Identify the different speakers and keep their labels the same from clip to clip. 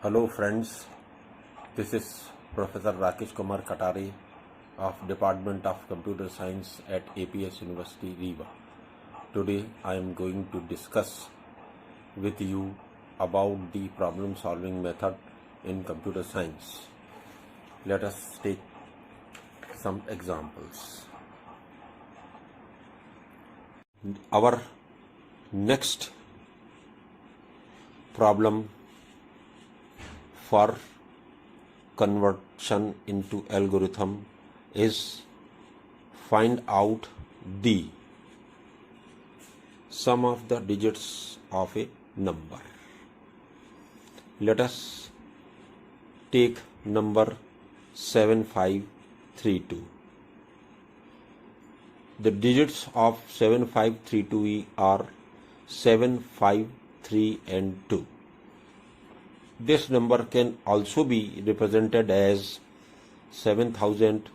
Speaker 1: Hello friends, this is Professor Rakesh Kumar Katare of Department of Computer Science at APS University, Rewa. Today I am going to discuss with you about the problem solving method in computer science. Let us take some examples. Our next problem for conversion into algorithm is find out the sum of the digits of a number. Let us take number 7532. The digits of 7532 are 7, 5, 3 and 2. This number can also be represented as 7000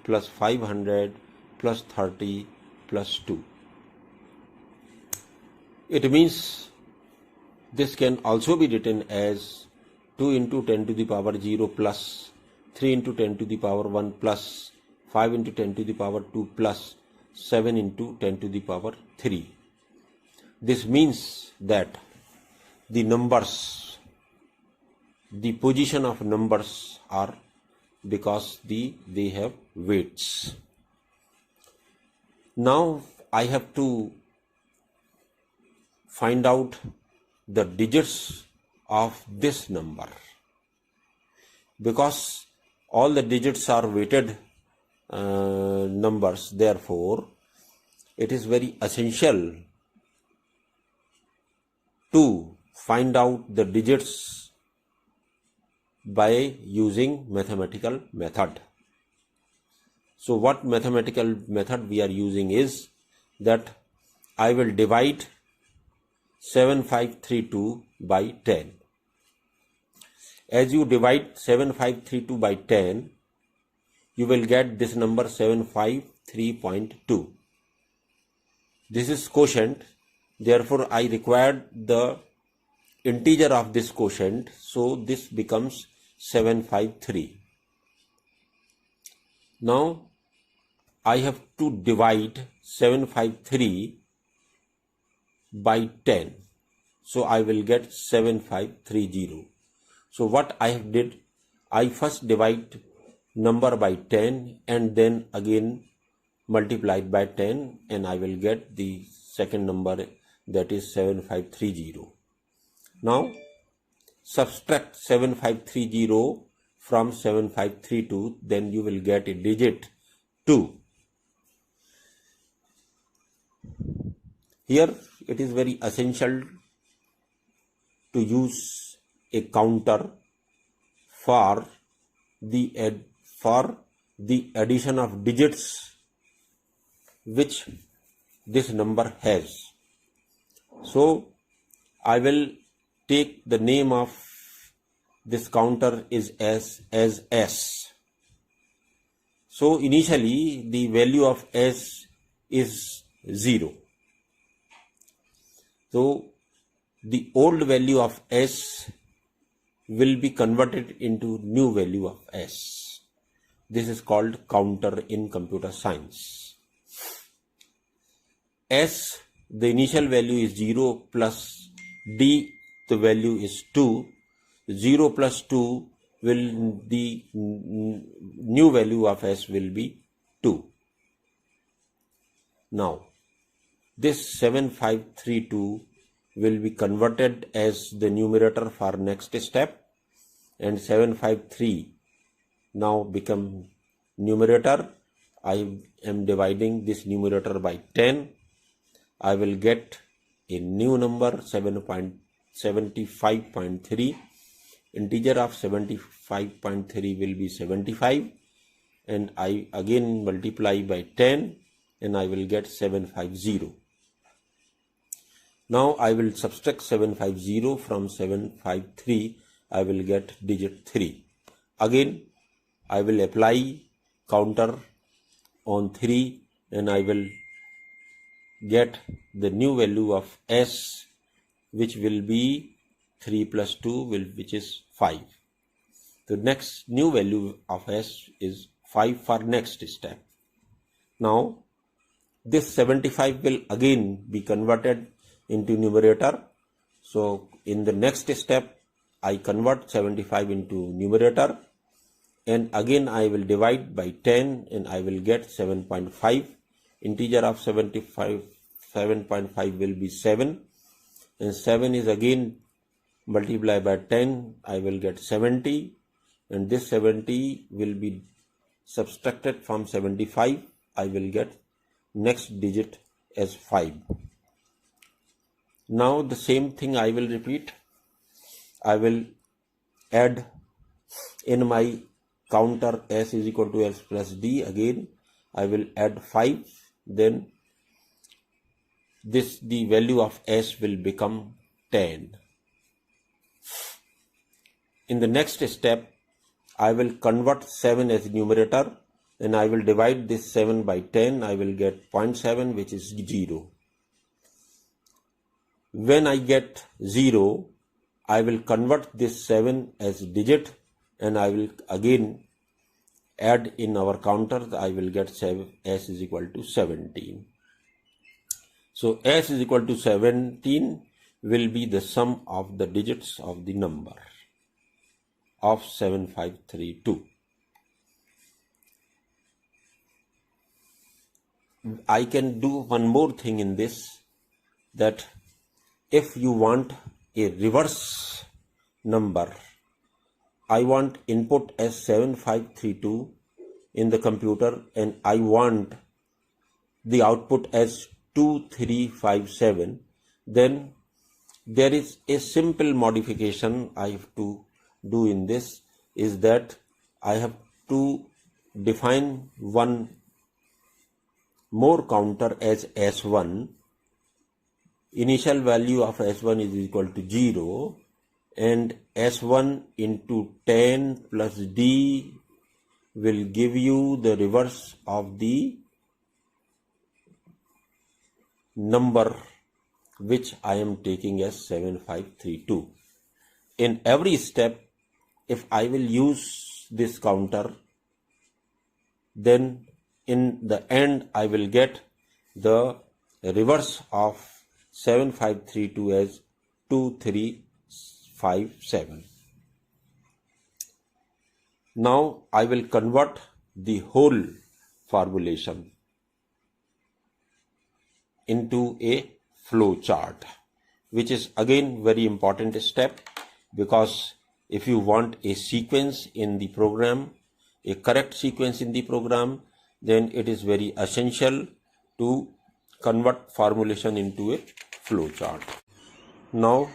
Speaker 1: plus 500 plus 30 plus 2. It means this can also be written as 2 into 10 to the power 0 plus 3 into 10 to the power 1 plus 5 into 10 to the power 2 plus 7 into 10 to the power 3. This means that the position of numbers are because they have weights. Now I have to find out the digits of this number. Because all the digits are weighted numbers, therefore it is very essential to find out the digits by using mathematical method. So what mathematical method we are using is that I will divide 7532 by 10. As you divide 7532 by 10, you will get this number 753.2. This is quotient, therefore I required the integer of this quotient, so this becomes 753. Now I have to divide 753 by 10, so I will get 7530. So what I have did, I first divide number by 10 and then again multiplied by 10, and I will get the second number, that is 7530. Now subtract 7530 from 7532, then you will get a digit 2. Here it is very essential to use a counter for the addition of digits which this number has. So I will take the name of this counter is as S. So initially the value of S is 0. So the old value of S will be converted into new value of S. This is called counter in computer science. S, the initial value is 0 plus D, the value is 2. 0 plus 2 will, the new value of S will be 2. Now this 7532 will be converted as the numerator for next step, and 753 now become numerator. I am dividing this numerator by 10. I will get a new number 75.3. Integer of 75.3 will be 75, and I again multiply by 10 and I will get 750. Now I will subtract 750 from 753. I will get digit 3. Again I will apply counter on 3 and I will get the new value of S, which will be 3 plus 2 will, which is 5. The next new value of s is 5 for next step. Now this 75 will again be converted into numerator. So in the next step I convert 75 into numerator, and again I will divide by 10 and I will get 7.5. Integer of 7.5 will be 7, and 7 is again multiplied by 10, I will get 70, and this 70 will be subtracted from 75, I will get next digit as 5. Now the same thing I will repeat. I will add in my counter s is equal to s plus d. Again I will add 5, then the value of s will become 10. In the next step I will convert 7 as numerator, and I will divide this 7 by 10. I will get 0.7, which is 0. When I get 0, I will convert this 7 as digit, and I will again add in our counter. I will get s is equal to 17. So s is equal to 17 will be the sum of the digits of the number of 7532. I can do one more thing in this, that if you want a reverse number, I want input as 7532 in the computer and I want the output as 2357, then there is a simple modification I have to do in this, is that I have to define one more counter as S1. Initial value of S1 is equal to 0, and S1 into 10 plus D will give you the reverse of the number which I am taking as 7532. In every step, if I will use this counter, then in the end I will get the reverse of 7532 as 2357. Now I will convert the whole formulation into a flow chart, which is again very important step, because if you want a sequence in the program, a correct sequence in the program, then it is very essential to convert formulation into a flow chart. Now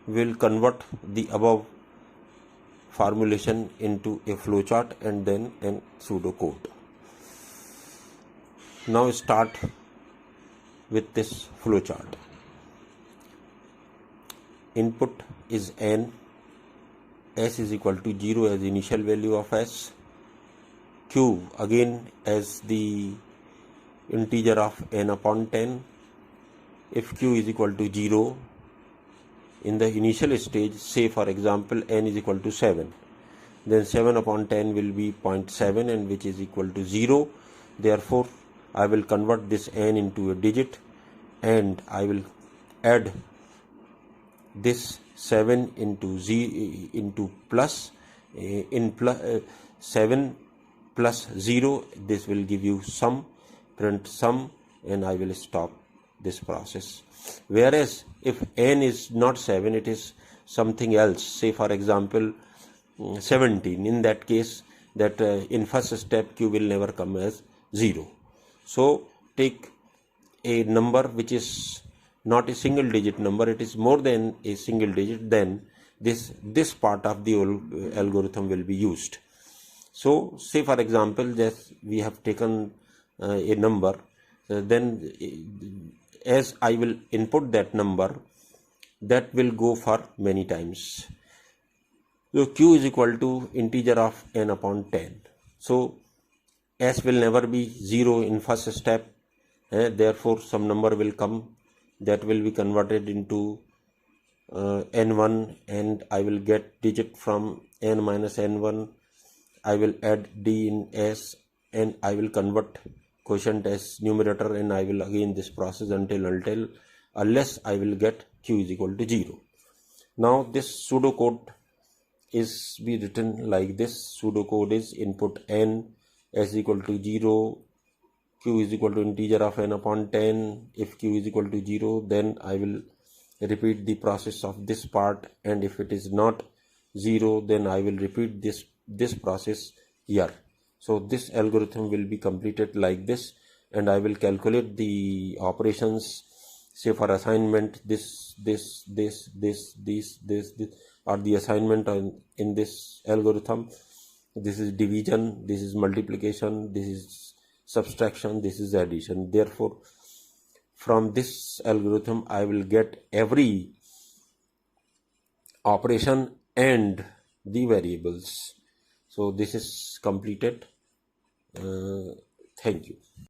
Speaker 1: we'll convert the above formulation into a flow chart and then a pseudocode. Now start with this flow chart. Input is n, s is equal to 0 as initial value of s, q again as the integer of n upon 10. If q is equal to 0 in the initial stage, say for example n is equal to 7, then 7 upon 10 will be 0.7, and which is equal to 0. Therefore I will convert this n into a digit, and I will add this 7 into z into plus 7 plus 0. This will give you sum. Print sum, and I will stop this process. Whereas if n is not 7, it is something else, say for example 17, in that case that in first step q will never come as 0. So take a number which is not a single digit number, it is more than a single digit, then this part of the algorithm will be used. So say for example that we have taken a number, then as I will input that number, that will go for many times. So q is equal to integer of n upon 10. So s will never be 0 in first step, therefore some number will come that will be converted into n1 and I will get digit from n minus n1. I will add d in s and I will convert quotient as numerator, and I will again this process unless I will get q is equal to 0. Now this pseudocode is be written like this. Pseudocode is input n s equal to 0, q is equal to integer of n upon 10. If q is equal to 0, then I will repeat the process of this part, and if it is not 0, then I will repeat this process here. So this algorithm will be completed like this, and I will calculate the operations. Say for assignment, this are the assignment in this algorithm. This is division, this is multiplication, this is subtraction, this is addition. Therefore, from this algorithm I will get every operation and the variables. So this is completed. Thank you.